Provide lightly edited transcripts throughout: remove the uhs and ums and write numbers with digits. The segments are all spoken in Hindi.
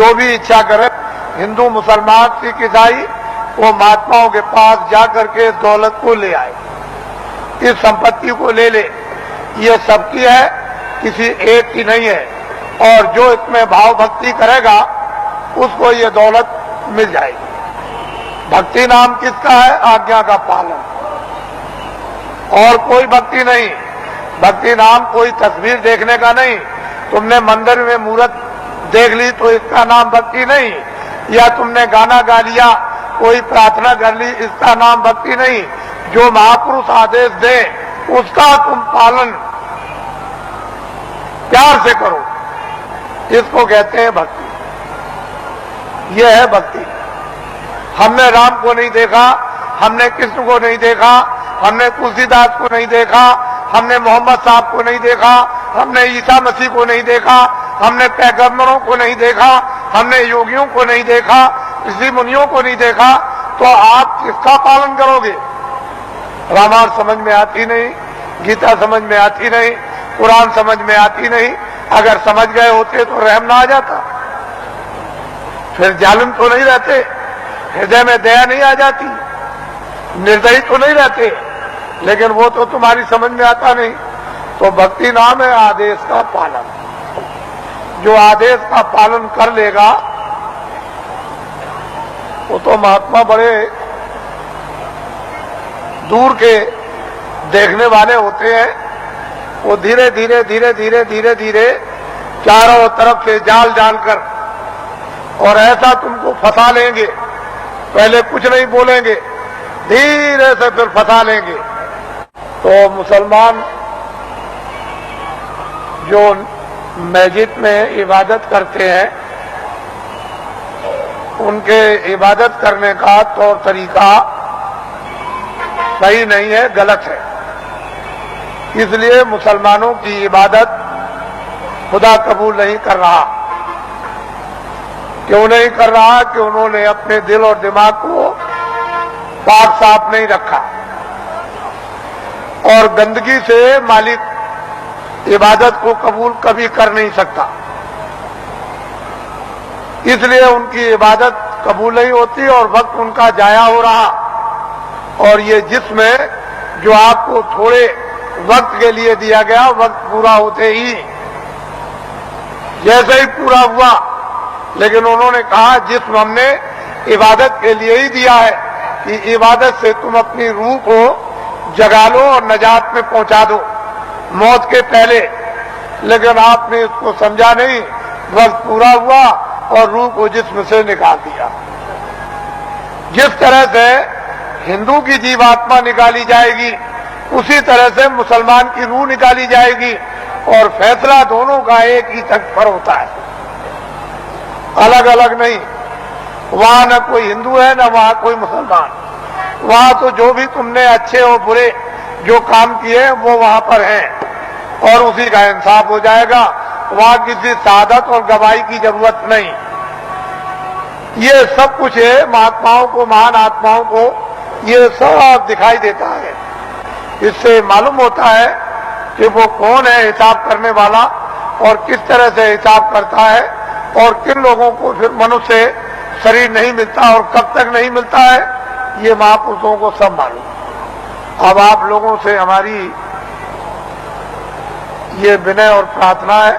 जो भी इच्छा करे, हिंदू मुसलमान सिख ईसाई, वो महात्माओं के पास जाकर के इस दौलत को ले आए, इस संपत्ति को ले ले। ये सबकी है, किसी एक की नहीं है। और जो इसमें भाव भक्ति करेगा उसको ये दौलत मिल जाएगी। भक्ति नाम किसका है? आज्ञा का पालन, और कोई भक्ति नहीं। भक्ति नाम कोई तस्वीर देखने का नहीं। तुमने मंदिर में मूर्त देख ली तो इसका नाम भक्ति नहीं, या तुमने गाना गा लिया, कोई प्रार्थना कर ली, इसका नाम भक्ति नहीं। जो महापुरुष आदेश दे उसका तुम पालन प्यार से करो, इसको कहते हैं भक्ति। यह है भक्ति। हमने राम को नहीं देखा, हमने कृष्ण को नहीं देखा, हमने तुलसीदास को नहीं देखा, हमने मोहम्मद साहब को नहीं देखा, हमने ईसा मसीह को नहीं देखा, हमने पैगंबरों को नहीं देखा, हमने योगियों को नहीं देखा, ऋषि मुनियों को नहीं देखा, तो आप किसका पालन करोगे? रामायण समझ में आती नहीं, गीता समझ में आती नहीं, कुरान समझ में आती नहीं। अगर समझ गए होते तो रहम ना आ जाता, फिर जालिम तो नहीं रहते, हृदय में दया नहीं आ जाती, निर्दयी तो नहीं रहते। लेकिन वो तो तुम्हारी समझ में आता नहीं। तो भक्ति नाम है आदेश का पालन। जो आदेश का पालन कर लेगा वो तो महात्मा बड़े दूर के देखने वाले होते हैं। वो धीरे धीरे धीरे धीरे धीरे धीरे चारों तरफ से जाल डालकर और ऐसा तुमको फंसा लेंगे। पहले कुछ नहीं बोलेंगे, धीरे से फिर फंसा लेंगे। तो मुसलमान जो मस्जिद में इबादत करते हैं, उनके इबादत करने का तौर तरीका सही नहीं है, गलत है। इसलिए मुसलमानों की इबादत खुदा कबूल नहीं कर रहा। क्यों नहीं कर रहा? कि उन्होंने अपने दिल और दिमाग को पाक साफ नहीं रखा, और गंदगी से मालिक इबादत को कबूल कभी कर नहीं सकता। इसलिए उनकी इबादत कबूल नहीं होती और वक्त उनका जाया हो रहा। और ये जिसमें जो आपको थोड़े वक्त के लिए दिया गया, वक्त पूरा होते ही जैसे ही पूरा हुआ, लेकिन उन्होंने कहा जिस्म हमने इबादत के लिए ही दिया है कि इबादत से तुम अपनी रूह को जगा लो और नजात में पहुंचा दो मौत के पहले। लेकिन आपने इसको समझा नहीं, वक्त पूरा हुआ और रूह को जिस्म से निकाल दिया। जिस तरह से हिंदू की जीवात्मा निकाली जाएगी, उसी तरह से मुसलमान की रूह निकाली जाएगी, और फैसला दोनों का एक ही तख्त पर होता है, अलग अलग नहीं। वहां न कोई हिंदू है न वहां कोई मुसलमान। वहां तो जो भी तुमने अच्छे और बुरे जो काम किए वो वहां पर हैं, और उसी का इंसाफ हो जाएगा। वहां किसी शहादत और गवाही की जरूरत नहीं। ये सब कुछ है, महात्माओं को, महान आत्माओं को ये सब दिखाई देता है। इससे मालूम होता है कि वो कौन है हिसाब करने वाला, और किस तरह से हिसाब करता है, और किन लोगों को फिर मनुष्य शरीर नहीं मिलता और कब तक नहीं मिलता है, ये महापुरुषों को सब मालूम। अब आप लोगों से हमारी ये विनय और प्रार्थना है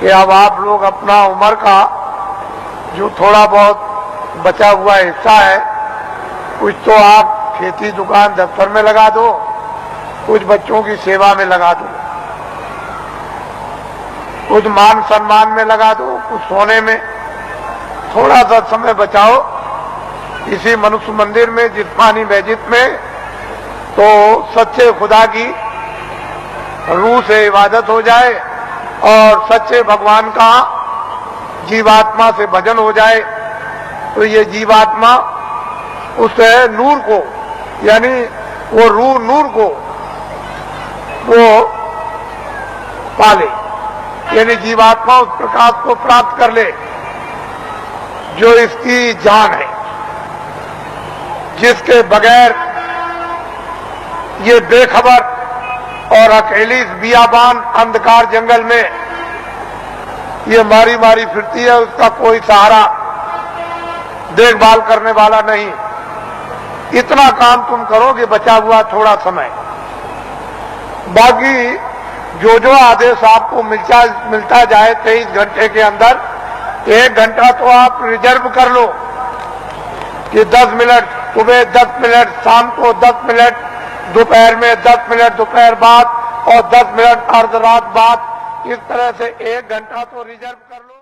कि अब आप लोग अपना उम्र का जो थोड़ा बहुत बचा हुआ हिस्सा है, कुछ तो आप खेती दुकान दफ्तर में लगा दो, कुछ बच्चों की सेवा में लगा दो, कुछ मान सम्मान में लगा दो, कुछ सोने में। थोड़ा सा समय बचाओ इसी मनुष्य मंदिर में, जिस्मानी मस्जिद में, तो सच्चे खुदा की रूह से इबादत हो जाए और सच्चे भगवान का जीवात्मा से भजन हो जाए। तो ये जीवात्मा उस नूर को, यानी वो रूह नूर को वो पाले, यानी जीवात्मा उस प्रकाश को प्राप्त कर ले जो इसकी जान है, जिसके बगैर ये बेखबर और अकेली इस बियाबान अंधकार जंगल में ये मारी मारी फिरती है, उसका कोई सहारा देखभाल करने वाला नहीं। इतना काम तुम करोगे बचा हुआ थोड़ा समय, बाकी जो जो आदेश आपको मिलता जाए 23 घंटे के अंदर 1 घंटा तो आप रिजर्व कर लो कि 10 मिनट सुबह, 10 मिनट शाम को, 10 मिनट दोपहर में, 10 मिनट दोपहर बाद और 10 मिनट अर्ध रात बाद, इस तरह से 1 घंटा तो रिजर्व कर लो।